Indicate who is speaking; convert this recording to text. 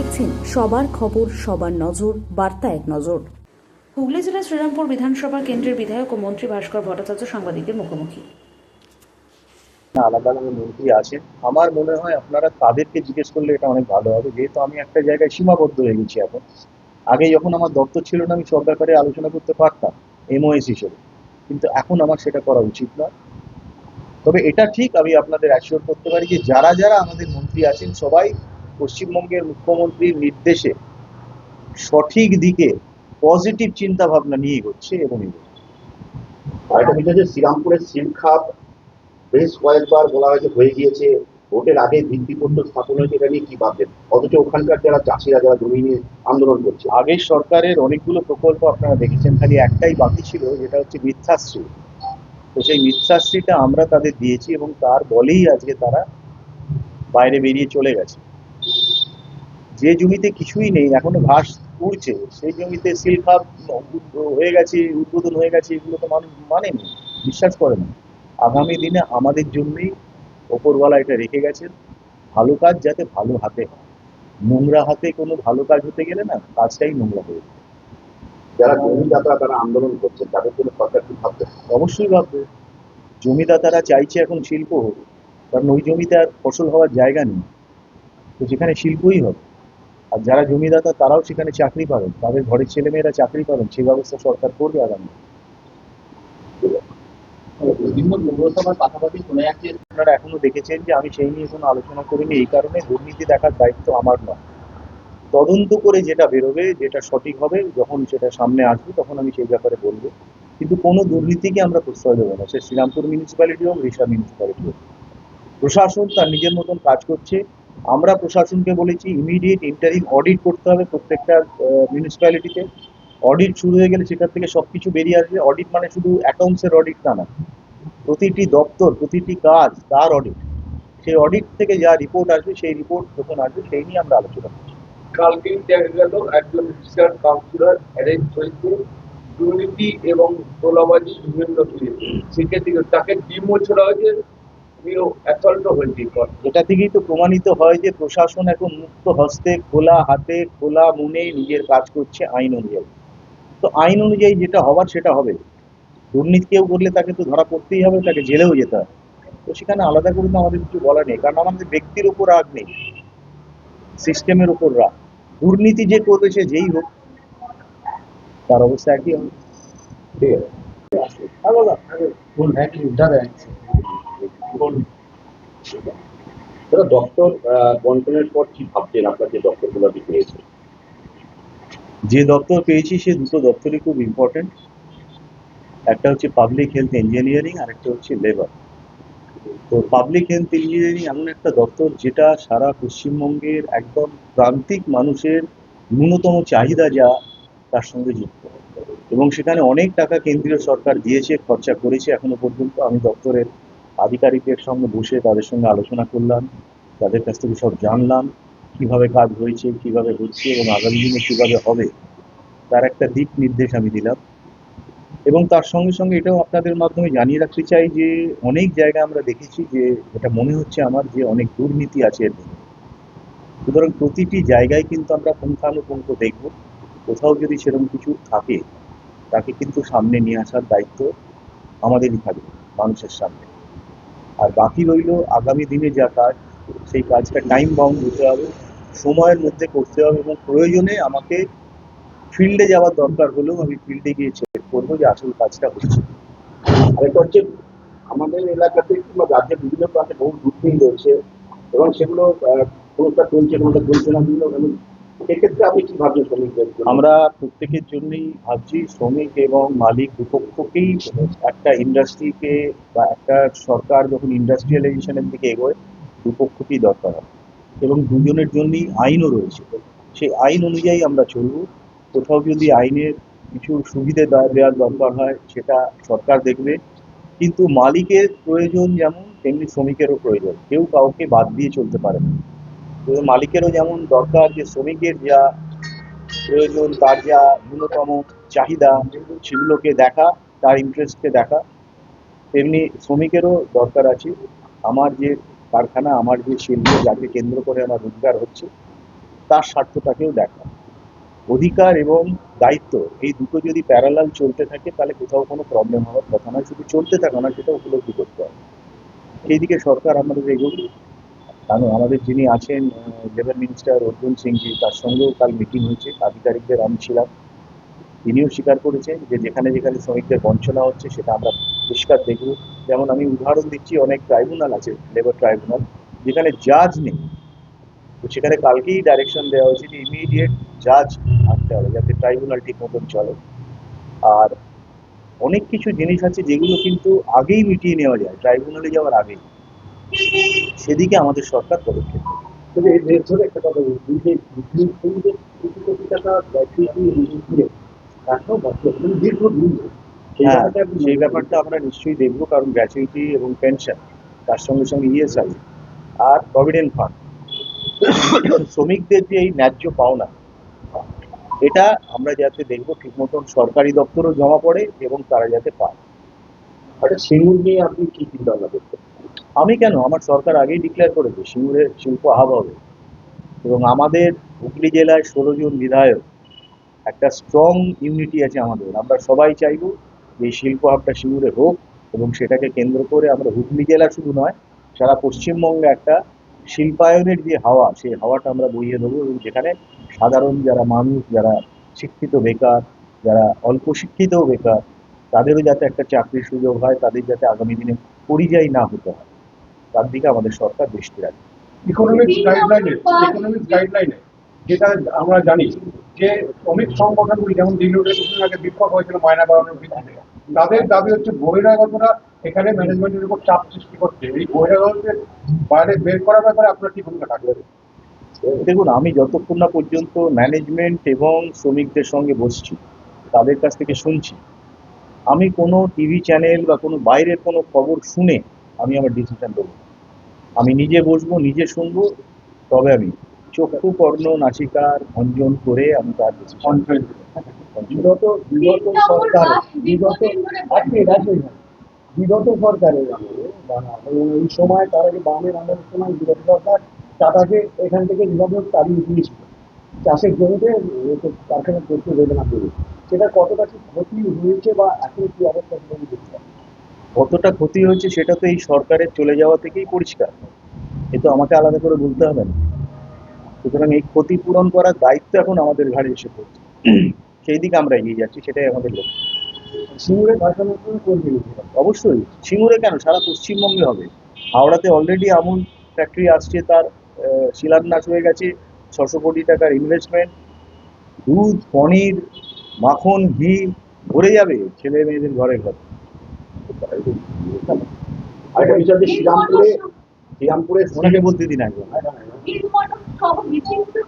Speaker 1: দেখছেন সবার খবর, সবার নজর, বার্তা এক নজর। হুগলি জেলার শ্রীরামপুর বিধানসভা কেন্দ্রের বিধায়ক ও মন্ত্রী ভাস্কর ভট্টাচার্য সাংবাদিকদের মুখোমুখি।
Speaker 2: আলাদা আলাদা মন্ত্রী আছেন, আমার মনে হয় আপনারা তাদেরকে জিজ্ঞেস করলে এটা অনেক ভালো হবে, যেহেতু আমি একটা জায়গায় সীমাবদ্ধ হয়ে গেছি এখন। আগে যখন আমার দপ্তর ছিল না, আমি সব ব্যাপারে আলোচনা করতে পারতাম এমওএস হিসেবে, কিন্তু এখন আমার সেটা করা উচিত না। তবে এটা ঠিক, আমি আপনাদের অ্যাসিওর করতে পারি যে যারা যারা আমাদের মন্ত্রী আছেন সবাই পশ্চিমবঙ্গের মুখ্যমন্ত্রীর নির্দেশে সঠিক দিকে পজিটিভ চিন্তা ভাবনা নিয়ে এগোচ্ছে এবং এগোচ্ছে।
Speaker 3: আর একটা বিষয় যে শ্রীরামপুরের সিল খাত বেশ কয়েকবার বলা হয়েছে হয়ে গিয়েছে, ভোটের আগে ভিত্তিপ্রস্তর স্থাপন হয়েছে, এটা নিয়ে কি ভাবছেন? অথচ ওখানকার যারা চাষিরা যারা জমি নিয়ে আন্দোলন করছে,
Speaker 2: আগের সরকারের অনেকগুলো প্রকল্প আপনারা দেখেছেন, খালি একটাই বাকি ছিল, যেটা হচ্ছে মিথ্যাশ্রী। তো সেই মিথ্যাশ্রীটা আমরা তাদের দিয়েছি এবং তার বলেই আজকে তারা বাইরে বেরিয়ে চলে গেছে। যে জমিতে কিছুই নেই, এখনো ঘাস উড়ছে, সেই জমিতে সিল খাপ হয়ে গেছে, উদ্বোধন হয়ে গেছে, এগুলো তো মানুষ মানেনি, বিশ্বাস করে না। আগামী দিনে আমাদের জন্যই ওপরওয়ালা এটা রেখে গেছেন, ভালো কাজ যাতে ভালো হাতে হয়। নোংরা হাতে কোনো ভালো কাজ হতে গেলে না, কাজটাই নোংরা হয়ে যায়।
Speaker 3: যারা জমিদাতা তারা আন্দোলন করছে, তাদের জন্য সরকার কি ভাবছে?
Speaker 2: অবশ্যই ভাববে, জমিদাতারা চাইছে এখন শিল্প হোক, কারণ ওই জমিতে আর ফসল হওয়ার জায়গা নেই, তো সেখানে শিল্পই হবে। আর যারা জমিদাতা তারাও সেখানে চাকরি পাবেন, তাদের ঘরের ছেলেমেয়েরা চাকরি পাবেন, সেই ব্যবস্থা সরকার করবে আগামী।
Speaker 3: বিভিন্ন পৌরসভার পাশাপাশি শোনা যাচ্ছে,
Speaker 2: আপনারা এখনো দেখেছেন যে আমি সেই নিয়ে কোনো আলোচনা করিনি, এই কারণে দুর্নীতি দেখার দায়িত্ব আমার নয়। তদন্ত করে যেটা বেরোবে, যেটা সঠিক হবে, যখন সেটা সামনে আসবে তখন আমি সেই ব্যাপারে বলবো। কিন্তু কোনো দুর্নীতিকে আমরা প্রশ্রয় দেবো না, সে শ্রীরামপুর মিউনিসিপ্যালিটি হোক, রিষড়া মিউনিসিপ্যালিটি হোক। প্রশাসন তার নিজের মতন কাজ করছে। আমরা প্রশাসনকে বলেছি ইমিডিয়েট ইন্টারিম অডিট করতে হবে প্রত্যেকটা মিউনিসিপ্যালিটিতে। অডিট শুরু হয়ে গেলে সেখান থেকে সবকিছু বেরিয়ে আসবে। অডিট মানে শুধু অ্যাকাউন্টসের অডিট না, প্রতিটি দপ্তর, প্রতিটি কাজ তার অডিট। সেই অডিট থেকে যা রিপোর্ট আসবে, সেই রিপোর্ট যখন আসবে সেই নিয়ে আমরা আলোচনা করছি।
Speaker 4: কালকেই দেখা গেল একজন রিসার্চ কাউন্সিলর অ্যারেস্ট হয়েছে দুর্নীতি এবং তোলাবাজি বিভিন্ন সেক্ষেত্রে তাকে ডিমোশন হয়েছে, অ্যাসল্ট হয়েছে।
Speaker 2: এটা থেকেই তো প্রমাণিত হয় যে প্রশাসন এখন মুক্ত হস্তে, খোলা হাতে, খোলা মনে নিজের কাজ করছে আইন অনুযায়ী। তো আইন অনুযায়ী যেটা হবার সেটা হবে। দুর্নীতি কেউ করলে তাকে তো ধরা পড়তেই হবে, তাকে জেলেও যেতে হবে। তো সেখানে আলাদা করে তো আমাদের কিছু বলা নেই, কারণ আমাদের ব্যক্তির উপর রাগ নেই, সিস্টেমের উপর রাগ। দুর্নীতি যে করবে সে যেই হোক, তার অবস্থা একই হবে।
Speaker 3: ঠিক আছে? দাদা, দপ্তর বন্টনের পর কি ভাবছেন? আপনার যে দপ্তরগুলো আপনি পেয়েছেন,
Speaker 2: যে দপ্তর পেয়েছি সে দুটো দপ্তরই খুব ইম্পর্টেন্ট। একটা হচ্ছে পাবলিক হেলথ ইঞ্জিনিয়ারিং, আর একটা হচ্ছে লেবার। তো পাবলিক হেলথ ইঞ্জিনিয়ারিং এমন একটা দপ্তর যেটা সারা পশ্চিমবঙ্গের একদম প্রান্তিক মানুষের ন্যূনতম চাহিদা যা তার সঙ্গে যুক্ত, এবং সেখানে অনেক টাকা কেন্দ্রীয় সরকার দিয়েছে, খরচা করেছে এখনো পর্যন্ত। আমি দপ্তরের আধিকারিকদের সঙ্গে বসে তাদের সঙ্গে আলোচনা করলাম, তাদের কাছ থেকে সব জানলাম কিভাবে কাজ হয়েছে, কিভাবে হচ্ছে এবং আগামী দিনে কিভাবে হবে, তার একটা দিক নির্দেশ আমি দিলাম। এবং তার সঙ্গে সঙ্গে এটাও আপনাদের মাধ্যমে জানিয়ে রাখতে চাই যে অনেক জায়গায় আমরা দেখেছি যে এটা মনে হচ্ছে আমার যে অনেক দুর্নীতি আছে এর মধ্যে। সুতরাং প্রতিটি জায়গায় কিন্তু আমরা পুঙ্খানুপুঙ্খ দেখব, কোথাও যদি সেরকম কিছু থাকে তাকে কিন্তু সামনে নিয়ে আসার দায়িত্ব আমাদেরই থাকবে মানুষের সামনে। আর বাকি রইল আগামী দিনে যা কাজ, সেই কাজটা টাইম বাউন্ড হতে হবে, সময়ের মধ্যে করতে হবে, এবং প্রয়োজনে আমাকে ফিল্ডে যাওয়ার দরকার হলেও আমি ফিল্ডে গিয়ে চেক করবো যে আসল কাজটা হচ্ছে।
Speaker 3: আরেকটা হচ্ছে আমাদের এলাকাতে কিংবা রাজ্যের বিভিন্ন প্রান্তে বহু দুর্নীতি রয়েছে এবং সেগুলো কোনোটা চলছে কোনোটা চলছে না, বিভিন্ন সেক্ষেত্রে আপনি কি ভাবছেন শ্রমিকদের জন্য?
Speaker 2: আমরা প্রত্যেকের জন্যই ভাবছি, শ্রমিক এবং মালিক দুপক্ষকেই একটা ইন্ডাস্ট্রিকে বা একটা সরকার যখন ইন্ডাস্ট্রিয়ালাইজেশনের দিকে এগোয়, দুপক্ষকেই দরকার হয় এবং দুজনের জন্যই আইনও রয়েছে। সেই আইন অনুযায়ী আমরা চলব। কোথাও যদি আইনের কিছু সুবিধে দেওয়ার দরকার হয় সেটা সরকার দেখবে, কিন্তু মালিকের প্রয়োজন যেমন তেমনি শ্রমিকেরও প্রয়োজন, কেউ কাউকে বাদ দিয়ে চলতে পারে না। তো মালিকেরও যেমন দরকার যে শ্রমিকের যা প্রয়োজন, তার যা ন্যূনতম চাহিদা সেগুলোকে দেখা, তার ইন্টারেস্টকে দেখা, তেমনি শ্রমিকেরও দরকার আছে আমার যে কারখানা, আমার যে শিল্প, যাকে কেন্দ্র করে আমার রোজগার হচ্ছে, তার স্বার্থটাকেও দেখা। অধিকার এবং দায়িত্ব এই দুটো যদি প্যারালাল চলতে থাকে তাহলে কোথাও কোনো প্রবলেম হওয়ার কথা নয়, শুধু চলতে থাকা না, সেটা উপলব্ধি করতে হবে। সেই দিকে সরকার আমাদের এগোবে। কারণ আমাদের যিনি আছেন লেবার মিনিস্টার অর্জুন সিংজি, তার সঙ্গেও কাল মিটিং হয়েছে, আধিকারিকদের আমি ছিলাম। তিনিও স্বীকার করেছেন যে যেখানে যেখানে শ্রমিকদের বঞ্চনা হচ্ছে সেটা আমরা পরিষ্কার দেখব। যেমন আমি উদাহরণ দিচ্ছি, অনেক ট্রাইব্যুনাল আছে, লেবার ট্রাইব্যুনাল, যেখানে জাজ নেই, তো সেখানে কালকেই ডাইরেকশন দেওয়া হয়েছে যে ইমিডিয়েট জাজ আনতে হবে যাতে ট্রাইব্যুনাল ঠিক মতন চলে। আর অনেক কিছু জিনিস আছে যেগুলো কিন্তু আগেই মিটিয়ে নেওয়া যায় ট্রাইব্যুনালে যাওয়ার আগেই, সেদিকে আমাদের সরকার পদক্ষেপ নেবে।
Speaker 3: তবে এর ধরে একটা কথা বলছি যে মুসলিমদের 20 কোটি টাকা গ্র্যাচুইটি দিয়ে এখনো বর্তমানে দীর্ঘদিন ধরে সেই
Speaker 2: হ্যাঁ,
Speaker 3: ব্যাপারটা আপনি
Speaker 2: সেই ব্যাপারটা আমরা নিশ্চয়ই দেখবো, কারণ গ্র্যাচুইটি এবং পেনশন, তার সঙ্গে সঙ্গে ইএসআই আর প্রভিডেন্ট ফান্ড, শ্রমিকদের যে এই ন্যায্য পাওনা, এটা আমরা যাতে দেখবো ঠিক মতন সরকারি দপ্তরও জমা পড়ে এবং তারা যাতে পায়।
Speaker 3: একটা সিঙ্গুর নিয়ে আপনি কি চিন্তা ভাবনা করছেন?
Speaker 2: আমি কেন, আমার সরকার আগেই ডিক্লেয়ার করেছে সিঙ্গুরে শিল্প হাব হবে, এবং আমাদের হুগলি জেলায় 16 জন বিধায়ক, একটা স্ট্রং ইউনিটি আছে আমাদের। আমরা সবাই চাইবো যে এই শিল্প হাবটা সিঙ্গুরে হোক, এবং সেটাকে কেন্দ্র করে আমরা হুগলি জেলা শুধু নয়, সারা পশ্চিমবঙ্গে একটা শিল্পায়নের যে হাওয়া, সেই হাওয়াটা আমরা বইয়ে দেবো, এবং যেখানে সাধারণ যারা মানুষ, যারা শিক্ষিত বেকার, যারা অল্প শিক্ষিতও বেকার, তাদেরও যাতে একটা চাকরির সুযোগ হয়, তাদের যাতে আগামী দিনে পরিযায়ী না হতে হয়, তার দিকে আমাদের সরকার দৃষ্টি রাখবে।
Speaker 5: ইকোনমিক্স গাইডলাইনে যেটা আমরা জানি যে শ্রমিক সংগঠনগুলি যেমন দিল্লিতে কিছুদিন আগে বিক্ষোভ হয়েছিল ময়না বাড়ানোর ভিত্তিতে, তাদের দাবি হচ্ছে বহিরাগতরা এখানে ম্যানেজমেন্টের উপর চাপ সৃষ্টি করছে। এই বহিরাগতদের বাইরে বের করার ব্যাপারে আপনার কি ভূমিকা থাকবে?
Speaker 2: দেখুন, আমি যতক্ষণ না পর্যন্ত ম্যানেজমেন্ট এবং শ্রমিকদের সঙ্গে বসছি, তাদের কাছ থেকে শুনছি, আমি কোনো টিভি চ্যানেল বা কোনো বাইরের কোনো খবর শুনে আমি আমার ডিসিশন দেবো। আমি নিজে বসবো, নিজে শুনবো, তবে আমি চক্ষু কর্ণ নাসিকার ভঞ্জন করে আমি তার ডিসিশন।
Speaker 5: বিগত সরকার বিগত সরকারের আমলে এই সময় তার আগে বামের আমলের সময় বিগত সরকার টাটাকে এখান থেকে যেভাবে তাড়িয়ে দিয়েছিল চাষের জমিতে কারখানা করতে দেবে না বলে, সেটা কতটা কি ক্ষতি হয়েছে বা এখন কি অবস্থা সেটা দেখতে হবে?
Speaker 2: কতটা ক্ষতি হয়েছে সেটা তো এই সরকারের চলে যাওয়া থেকেই পরিষ্কার, এ তো আমাকে আলাদা করে বলতে হবে না। সুতরাং এই ক্ষতিপূরণ করার দায়িত্ব এখন আমাদের ঘাড়ে এসে পড়ছে, সেই দিকে আমরা এগিয়ে যাচ্ছি, সেটাই আমাদের লক্ষ্য।
Speaker 5: সিঙ্গুরে কারখানা করবে
Speaker 2: অবশ্যই সিঙ্গুরে কেন, সারা পশ্চিমবঙ্গে হবে। হাওড়াতে অলরেডি আমুল ফ্যাক্টরি আসছে, তার শিলান্যাস হয়ে গেছে, 600 কোটি টাকার ইনভেস্টমেন্ট, দুধ, পনির, মাখন, ঘি ভরে যাবে ছেলে মেয়েদের ঘরে ঘরে।
Speaker 3: আরেকটা বিষয় যে শ্রীরামপুরে
Speaker 2: ওনাকে বলতে দিন একবার।
Speaker 3: শ্রীরামপুরে